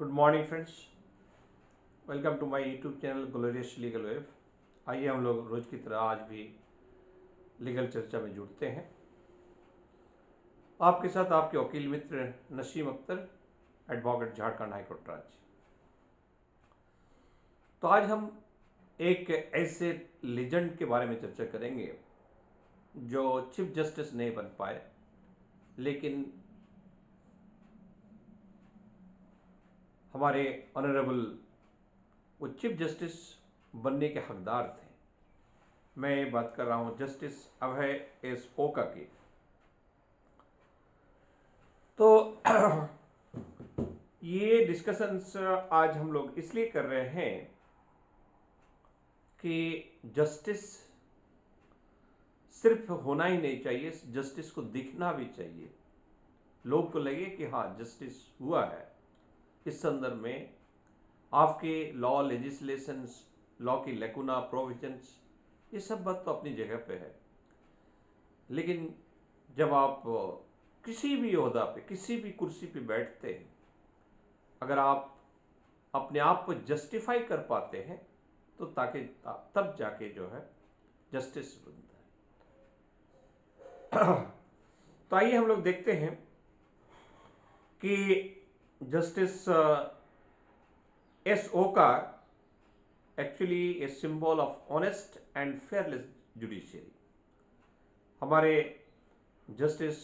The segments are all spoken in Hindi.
Good morning friends, welcome to my YouTube channel glorious legal wave. आइए हम लोग रोज की तरह आज भी लीगल चर्चा में जुड़ते हैं। आपके साथ आपके वकील मित्र नसीम अख्तर, एडवोकेट, झारखंड हाईकोर्ट राज्य। तो आज हम एक ऐसे लेजेंड के बारे में चर्चा करेंगे जो चीफ जस्टिस नहीं बन पाए, लेकिन हमारे ऑनरेबल वो चीफ जस्टिस बनने के हकदार थे। मैं बात कर रहा हूं जस्टिस अभय एस ओका की। तो ये डिस्कशंस आज हम लोग इसलिए कर रहे हैं कि जस्टिस सिर्फ होना ही नहीं चाहिए, जस्टिस को दिखना भी चाहिए। लोग को लगे कि हाँ जस्टिस हुआ है। इस संदर्भ में आपके लॉ लेजिस्लेशंस, लॉ की लेकुना प्रोविजंस, ये सब बात तो अपनी जगह पे है, लेकिन जब आप किसी भी ओहदा पे, किसी भी कुर्सी पे बैठते हैं, अगर आप अपने आप को जस्टिफाई कर पाते हैं तो ताकि तब जाके जो है जस्टिस बनता है। तो आइए हम लोग देखते हैं कि जस्टिस एस ओका actually a symbol of honest and fearless judiciary. हमारे जस्टिस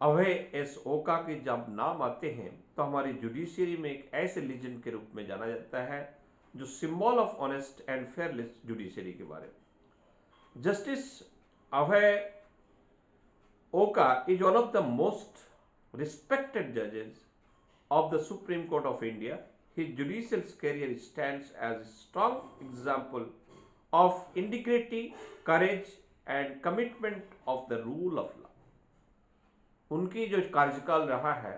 अभय एस ओका के जब नाम आते हैं तो हमारी जुडिशियरी में एक ऐसे लीजेंड के रूप में जाना जाता है जो symbol of honest and fearless judiciary के बारे में। जस्टिस अभय ओका is one of the most respected judges of the Supreme Court of India. His judicial career stands as a strong example of integrity, courage and commitment of the rule of law. उनकी जो कार्यकाल रहा है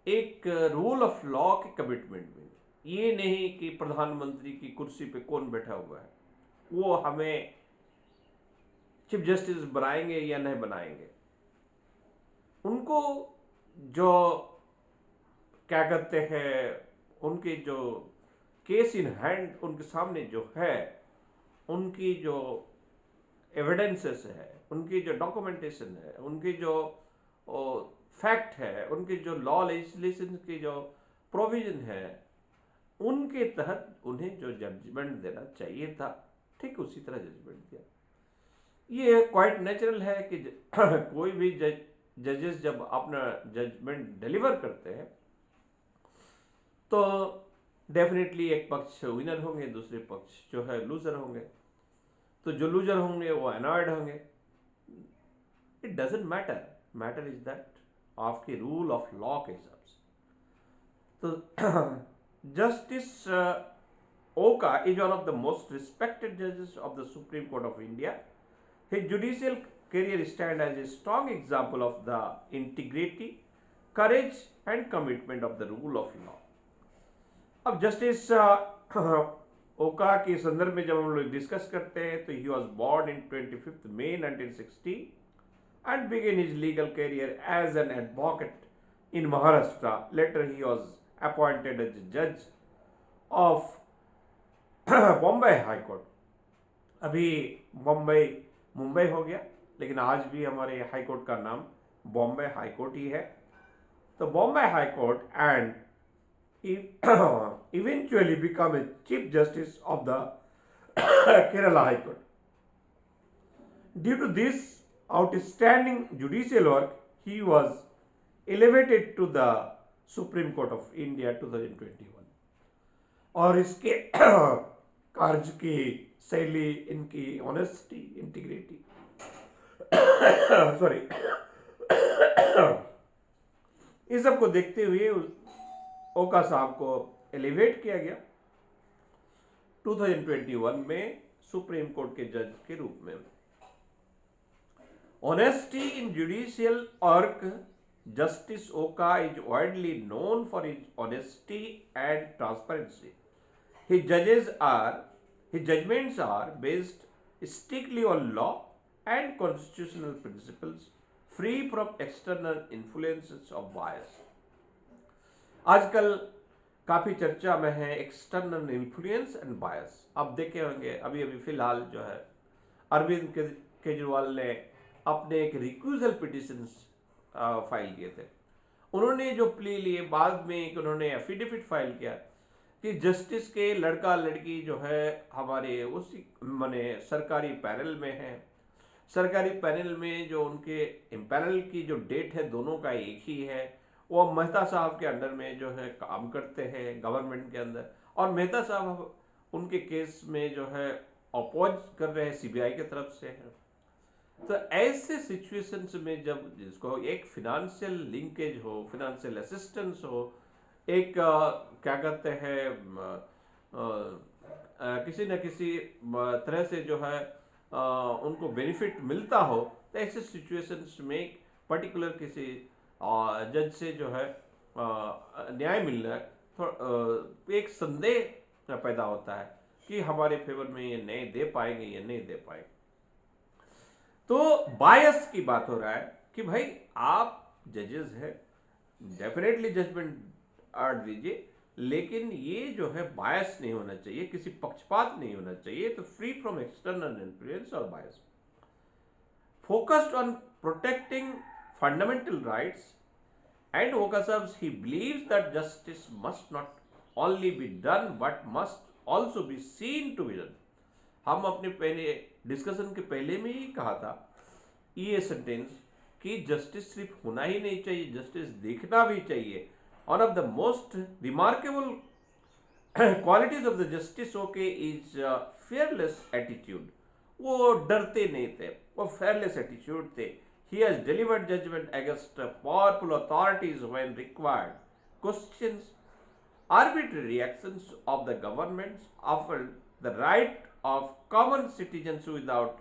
एक रूल ऑफ लॉ के कमिटमेंट में, ये नहीं कि प्रधानमंत्री की कुर्सी पे कौन बैठा हुआ है, वो हमें चीफ जस्टिस बनाएंगे या नहीं बनाएंगे। उनको जो क्या कहते हैं, उनके जो केस इन हैंड उनके सामने जो है, उनकी जो एविडेंसेस है, उनकी जो डॉक्यूमेंटेशन है, उनकी जो फैक्ट है, उनकी जो लॉ लेजिस्लेशन की जो प्रोविजन है, उनके तहत उन्हें जो जजमेंट देना चाहिए था, ठीक उसी तरह जजमेंट दिया। ये क्वाइट नेचुरल है कि कोई भी जजेस जब अपना जजमेंट डिलीवर करते हैं तो डेफिनेटली एक पक्ष विनर होंगे, दूसरे पक्ष जो है लूजर होंगे। तो जो लूजर होंगे वो अनॉयड होंगे। It doesn't matter, matter is that आपके रूल ऑफ लॉ के हिसाब से। तो justice Oka is one of the most respected जजेस of the Supreme Court of India. His judicial career stands as a strong example of the integrity, courage and commitment of the rule of law. अब जस्टिस ओका के संदर्भ में जब हम लोग डिस्कस करते हैं तो he was born in 25 May 1960 and began his legal career as an advocate in Maharashtra. Later he was appointed as a judge of Bombay High Court. अभी मुंबई हो गया, लेकिन आज भी हमारे हाई कोर्ट का नाम बॉम्बे हाई कोर्ट ही है। तो Bombay High Court and eventually become a chief justice of the Kerala High Court. Due to this outstanding judicial work he was elevated to the Supreme Court of India 2021. और इसके कार्य की शैली, इनकी ऑनेस्टी, इंटीग्रिटी सॉरी इस सब को देखते हुए ओका साहब को एलिवेट किया गया 2021 में सुप्रीम कोर्ट के जज के रूप में. Honesty in judicial work. Justice Oka is widely known for his honesty and transparency. His judgments are based strictly on law and constitutional principles, free from external influences of bias. आजकल काफी चर्चा में है एक्सटर्नल इन्फ्लुएंस एंड बायस। आप देखे होंगे अभी अभी फिलहाल जो है अरविंद केजरीवाल ने अपने एक रिक्यूजल पिटिशन फाइल किए थे। उन्होंने जो प्ली लिए, बाद में एक उन्होंने एफिडेविट फाइल किया कि जस्टिस के लड़का लड़की जो है हमारे उसी माने सरकारी पैनल में है। सरकारी पैनल में जो उनके इम्पैनल की जो डेट है दोनों का एक ही है। वो मेहता साहब के अंडर में जो है काम करते हैं गवर्नमेंट के अंदर, और मेहता साहब उनके केस में जो है अपोज कर रहे हैं, सीबीआई की तरफ से है। तो ऐसे सिचुएशंस में जब जिसको एक फिनेंशियल लिंकेज हो, फिनेंशियल असिस्टेंस हो, एक क्या कहते हैं किसी न किसी तरह से जो है उनको बेनिफिट मिलता हो, तो ऐसे सिचुएशंस में एक पर्टिकुलर किसी जज से जो है न्याय मिलना एक संदेह पैदा होता है कि हमारे फेवर में ये नहीं दे पाएंगे, ये नहीं दे पाएंगे। तो बायस की बात हो रहा है कि भाई आप जजेस हैं, डेफिनेटली जजमेंट आर्ट दीजिए, लेकिन ये जो है बायस नहीं होना चाहिए, किसी पक्षपात नहीं होना चाहिए। तो फ्री फ्रॉम एक्सटर्नल इन्फ्लुएंस और bias, focused on protecting fundamental rights and Okasabs, he believes that justice must not only be done but must also be seen to be done. हम अपने पहले डिस्कशन के पहले में ही कहा था ये सेंटेंस कि जस्टिस सिर्फ होना ही नहीं चाहिए, जस्टिस देखना भी चाहिए। One of the most remarkable qualities of the justice okay is fearless attitude. वो डरते नहीं थे, वो फेयरलेस एटीट्यूड थे। He has delivered judgment against powerful authorities when required, questions arbitrary actions of the governments, offered the right of common citizens without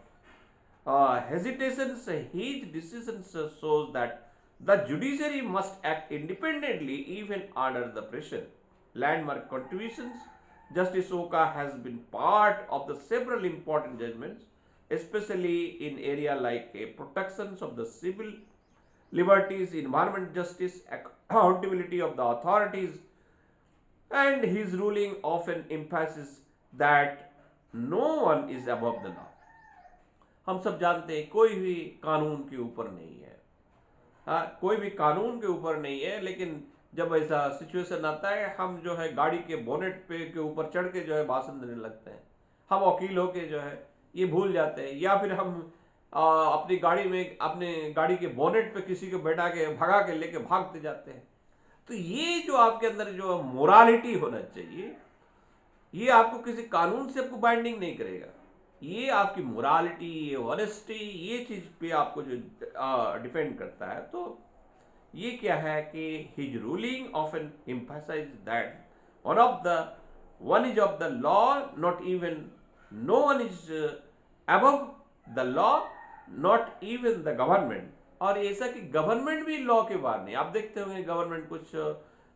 hesitations. His decisions shows that the judiciary must act independently even under the pressure. Landmark contributions, Justice Oka has been part of the several important judgments, especially in area like protections of the civil liberties, environment justice, accountability of the authorities, and his ruling often emphasizes that no one is above the law. हम सब जानते हैं कोई भी कानून के ऊपर नहीं है, हाँ, कोई भी कानून के ऊपर नहीं है। लेकिन जब ऐसा सिचुएशन आता है, हम जो है गाड़ी के बोनेट पे के ऊपर चढ़ के जो है भाषण देने लगते हैं। हम वकील होके जो है ये भूल जाते हैं, या फिर हम अपनी गाड़ी में अपने गाड़ी के बोनेट पे किसी को बैठा के भगा के लेके भागते जाते हैं। तो ये जो आपके अंदर जो मोरालिटी होना चाहिए, ये आपको किसी कानून से आपको बाइंडिंग नहीं करेगा। ये आपकी मोरालिटी, ये ऑनेस्टी, ये चीज पे आपको जो डिपेंड करता है। तो ये क्या है कि his ruling often emphasise that one is of the law, not even no one is above the law, not even the government। और ऐसा कि गवर्नमेंट भी लॉ के बाहर नहीं। आप देखते होंगे गवर्नमेंट कुछ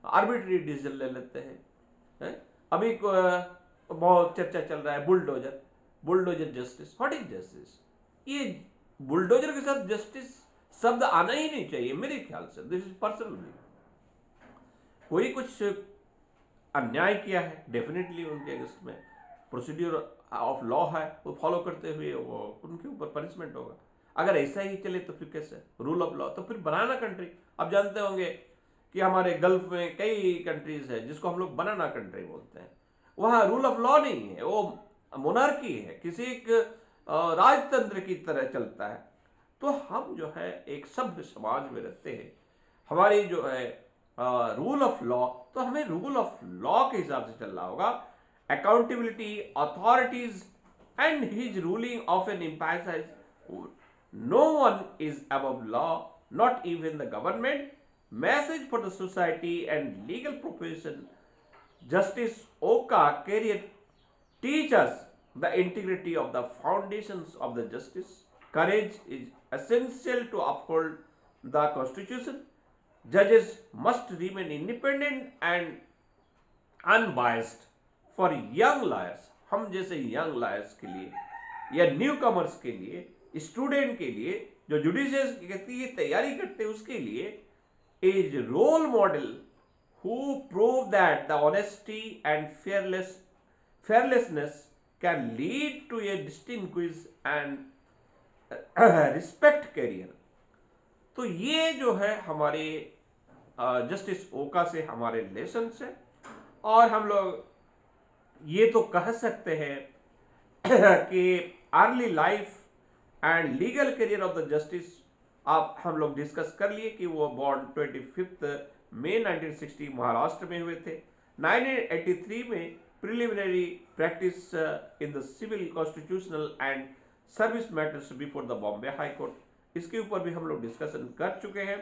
आर्बिट्री डिसीजन ले लेते हैं। अभी बहुत चर्चा चल रहा है bulldozer justice. What is justice? ये बुलडोजर के साथ जस्टिस शब्द आना ही नहीं चाहिए मेरे ख्याल से। This is personal. कोई कुछ अन्याय किया है, डेफिनेटली उनके अगेंस्ट में प्रोसीड्यूर ऑफ लॉ है, वो फॉलो करते हुए वो उनके ऊपर पनिशमेंट होगा। अगर ऐसा ही चले तो फिर कैसे रूल ऑफ लॉ? तो फिर बनाना कंट्री। आप जानते होंगे कि हमारे गल्फ में कई कंट्रीज है जिसको हम लोग बनाना कंट्री बोलते हैं। वहां रूल ऑफ लॉ नहीं है, वो मोनार्की है, किसी एक राजतंत्र की तरह चलता है। तो हम जो है एक सभ्य समाज में रहते हैं, हमारी जो है रूल ऑफ लॉ, तो हमें रूल ऑफ लॉ के हिसाब से चलना होगा। Accountability, authorities, and his ruling often emphasize no one is above law, not even the government. Message for the society and legal profession. Justice Oka career teach us the integrity of the foundations of the justice. Courage is essential to uphold the constitution. Judges must remain independent and unbiased. For young lawyers, हम जैसे यंग लायर्स के लिए या न्यू कमर्स के लिए, स्टूडेंट के लिए जो जुडिशियल की तैयारी करते हैं, उसके लिए is role model who prove that the honesty and fearlessness can lead to a distinguished and respect career. तो ये जो है हमारे जस्टिस ओका से हमारे लेसन है, और हम लोग ये तो कह सकते हैं कि early life and legal career of the justice आप हम लोग डिस्कस कर लिए कि वो बॉर्न 25 मई 1960 महाराष्ट्र में हुए थे। 1983 में preliminary practice in the civil constitutional and service matters before the Bombay High Court, इसके ऊपर भी हम लोग डिस्कशन कर चुके हैं।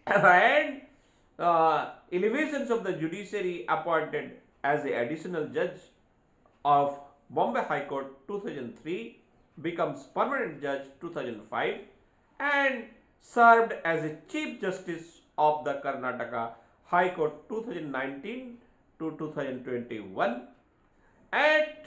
And elevations of the judiciary appointed as the additional judge of Bombay High Court 2003, becomes permanent judge 2005, and served as a chief justice of the Karnataka High Court 2019 to 2021. At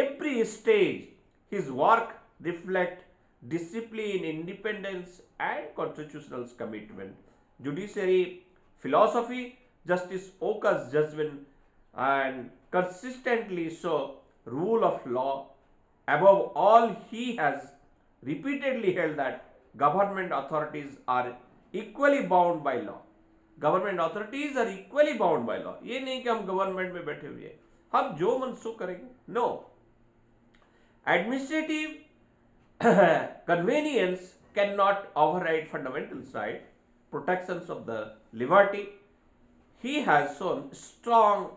every stage his work reflect discipline, independence and constitutional commitment. Judiciary philosophy, Justice Oka's judgment and consistently show rule of law. Above all, he has repeatedly held that government authorities are equally bound by law. Government authorities are equally bound by law. ये नहीं कि हम गवर्नमेंट में बैठे हुए हैं, हम जो मन सो करेंगे, no. Administrative convenience cannot override fundamental rights, protections of the liberty. He has shown strong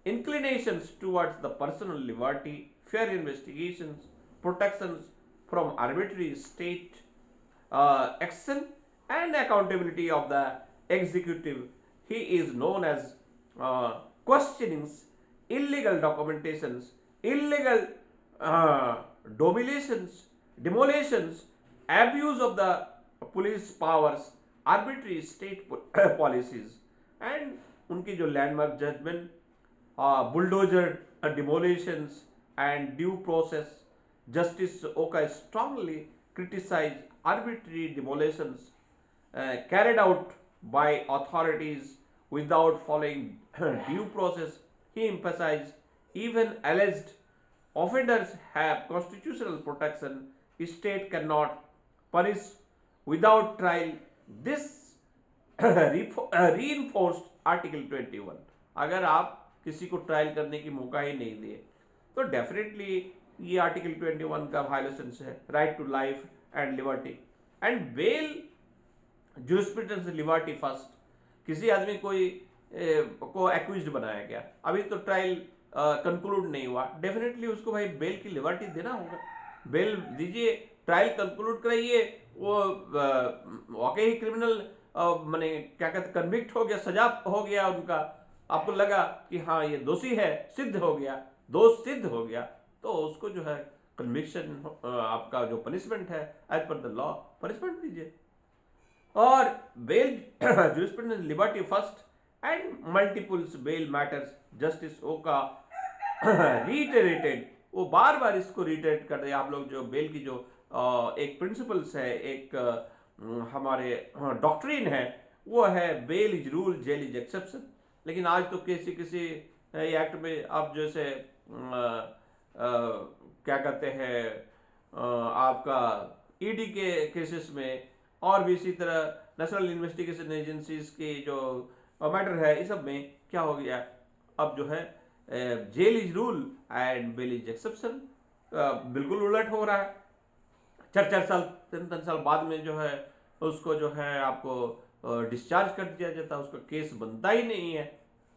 inclinations towards the personal liberty, fair investigations, protections from arbitrary state action, and accountability of the executive. He is known as questioning illegal documentations, illegal demolitions, abuse of the police powers, arbitrary state policies, and उनकी जो landmark judgment, bulldozer demolitions and due process. Justice Oka strongly criticized arbitrary demolitions carried out by authorities without following due process. He emphasized even alleged offenders have constitutional protection. State cannot punish without trial. This reinforced article 21। अगर आप किसी को ट्रायल करने की मौका ही नहीं दिए तो डेफिनेटली ये आर्टिकल 21 का वायलेशन है, right to life and liberty and bail jurisprudence liberty first. किसी आदमी को एक्यूज्ड बनाया गया, अभी तो ट्रायल कंक्लूड नहीं हुआ, डेफिनेटली उसको भाई बेल की लिबर्टी देना होगा। बेल दीजिए, ट्रायल कंक्लूड कराइए, वो वाकई ही क्रिमिनल माने क्या कहते कन्विक्ट हो गया, सजा हो गया उनका, आपको लगा कि हाँ ये दोषी है, सिद्ध हो गया, दोष सिद्ध हो गया, तो उसको जो है कन्विक्शन आपका जो पनिशमेंट है as per the law punishment दीजिए। और bail jurisprudence liberty first and multiples bail matters. Justice Oka reiterated, वो बार बार इसको रिटेरेट कर रहे हैं। आप लोग जो बेल की जो एक प्रिंसिपल्स है, एक हमारे डॉक्ट्रिन है, वो है bail is rule, jail is exception. लेकिन आज तो किसी एक्ट में आप जैसे क्या कहते हैं आपका ईडी के केसेस में और भी इसी तरह नेशनल इन्वेस्टिगेशन एजेंसीज की जो मैटर है, इस सब में क्या हो गया, अब जो है jail is rule and bail is exception. बिल्कुल उलट हो रहा है। 4 साल 3 साल बाद में जो है उसको जो है आपको डिस्चार्ज कर दिया जाता है, उसका केस बनता ही नहीं है।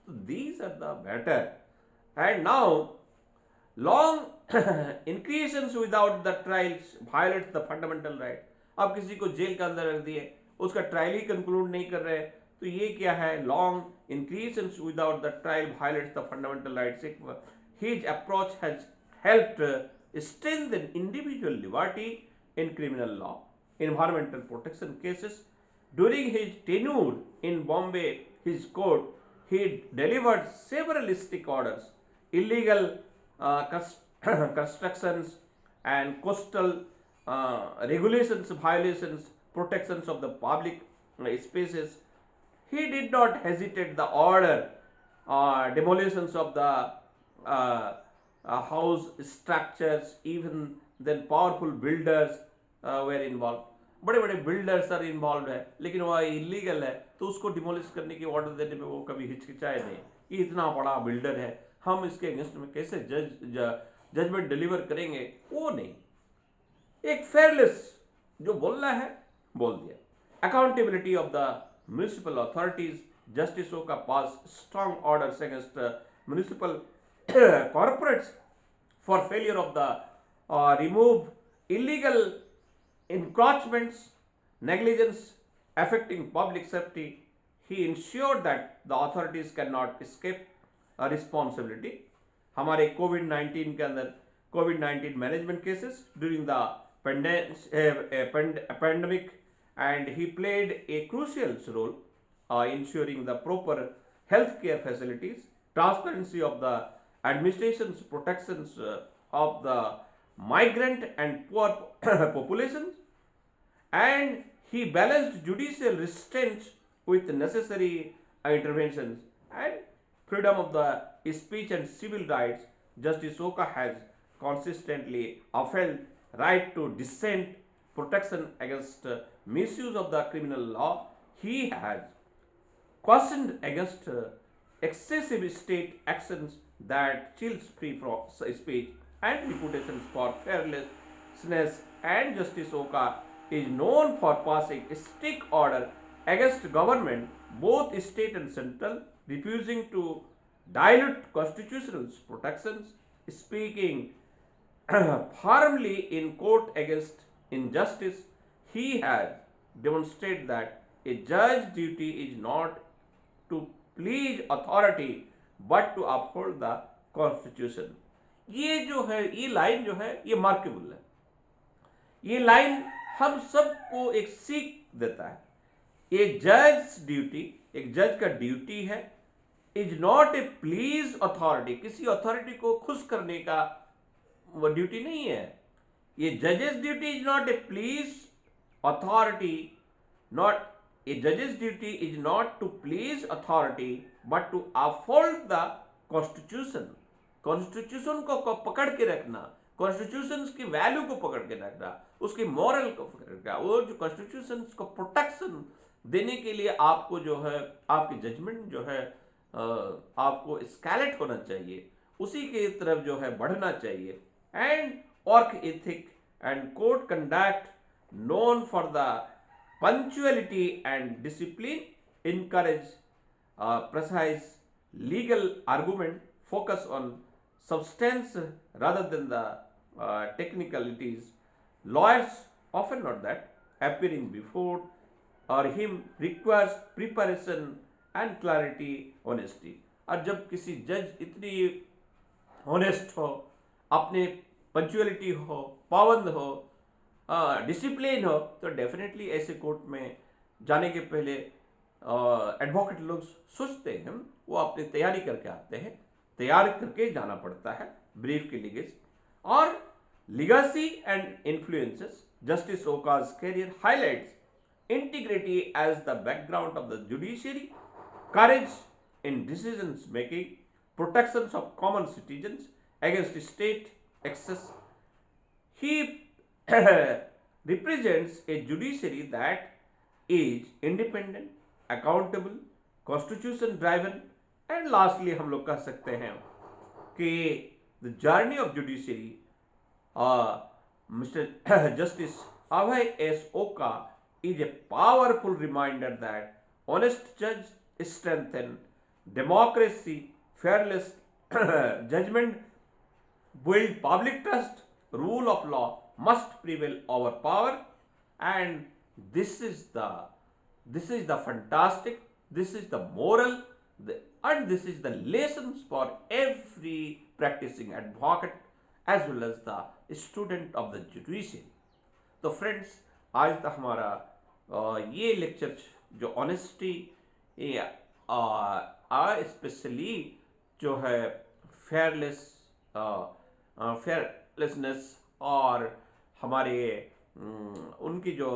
तो these are the matter. And now long incarcerations without the trials violates the fundamental right. अब किसी को जेल के अंदर रख दिए, उसका ट्रायल ही कंक्लूड नहीं कर रहे, तो ये क्या है, long incarcerations without the trial violates the fundamental rights. His approach has helped strengthen individual liberty in criminal law, environmental protection cases. During his tenure in Bombay, his court, he delivered several strict orders, illegal constructions and coastal regulations violations, protections of the public spaces, He did not hesitate the order demolitions of the house structures, even then powerful builders were involved. बड़े बड़े बिल्डर्स आर इन्वॉल्व है, लेकिन वह इलीगल है तो उसको डिमोलिश करने की ऑर्डर देने में वो कभी हिचकिचाए नहीं। ये इतना बड़ा बिल्डर है, हम इसके अगेंस्ट में कैसे जजमेंट डिलीवर करेंगे, वो नहीं। एक फेयरलेस जो बोलना है बोल दिया। Accountability of the municipal authorities, justice का passed strong orders against municipal corporates for failure of the remove illegal encroachments, negligence affecting public safety. He ensured that the authorities cannot escape responsibility. हमारे कोविड-19 के अंदर कोविड-19 management cases during the pandemic, and he played a crucial role ensuring the proper healthcare facilities, transparency of the administration's protections of the migrant and poor populations, and he balanced judicial restraints with necessary interventions and freedom of the speech and civil rights. Justice Oka has consistently upheld right to dissent, protection against misuse of the criminal law. He has cautioned against excessive state actions that chills free speech and reputations for fearlessness, and Justice Oka is known for passing strict order against government, both state and central, refusing to dilute constitutional protections, speaking firmly in court against injustice. He has demonstrated that a judge's duty is not to please authority but to uphold the constitution. ये जो है, ये लाइन जो है, ये मार्केबल है। ये लाइन हम सबको एक सीख देता है। ए जज ड्यूटी, एक जज का ड्यूटी है, is not a please authority, किसी अथॉरिटी को खुश करने का वो ड्यूटी नहीं है। ये जजेस duty is not a please authority, not A judge's duty is not to please authority but to uphold the constitution. Constitution को पकड़ के रखना, कॉन्स्टिट्यूशन की वैल्यू को पकड़ के रखना, उसकी मॉरल को पकड़ के रखना, वो जो कॉन्स्टिट्यूशन को प्रोटेक्शन देने के लिए आपको जो है, आपकी जजमेंट जो है आपको स्कैलेट होना चाहिए, उसी के तरफ जो है बढ़ना चाहिए। And work ethic and code conduct known for the punctuality and discipline, encourage precise legal argument, focus on substance rather than the technicalities. Lawyers often not that appearing before or him requires preparation and clarity, honesty. और जब किसी जज इतनी ऑनेस्ट हो, अपने पंक्चुअलिटी हो, पाबंद हो, डिसिप्लिन हो, तो डेफिनेटली ऐसे कोर्ट में जाने के पहले एडवोकेट लोग सोचते हैं, वो अपनी तैयारी करके आते हैं, तैयार करके जाना पड़ता है ब्रीफ के लिए। और legacy and influences, Justice Oka's career highlights integrity as the background of the judiciary, courage in decisions making, protections of common citizens against state excess. He represents a judiciary that is independent, accountable, constitution driven, and lastly हम लोग कह सकते हैं कि the journey of judiciary, Mr. Justice Abhay S. Oka is a powerful reminder that honest judge strengthen democracy, fearless judgment build public trust, rule of law must prevail over power, and this is the fantastic, this is the moral, and this is the lessons for every practicing advocate as well as the student of the judiciary. तो फ्रेंड्स, आज तक हमारा ये लेक्चर जो ऑनेस्टी स्पेशली जो है फेयरलेसनेस और हमारे उनकी जो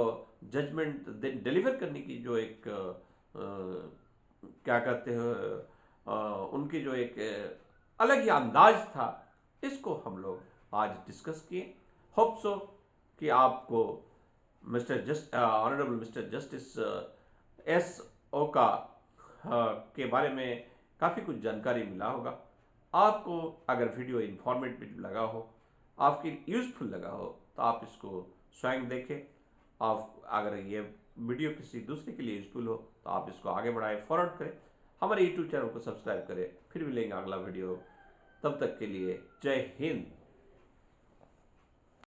जजमेंट डिलीवर करने की जो एक क्या कहते हैं, उनकी जो एक अलग ही अंदाज था, इसको हम लोग आज डिस्कस किए। होप सो कि आपको ऑनरेबल मिस्टर जस्टिस एस ओका के बारे में काफ़ी कुछ जानकारी मिला होगा। आपको अगर वीडियो इंफॉर्मेटिव लगा हो, आपकी यूजफुल लगा हो, तो आप इसको स्वयं देखें। आप अगर ये वीडियो किसी दूसरे के लिए यूजफुल हो तो आप इसको आगे बढ़ाएं, फॉरवर्ड करें, हमारे यूट्यूब चैनल को सब्सक्राइब करें। फिर मिलेंगे अगला वीडियो, तब तक के लिए जय हिंद।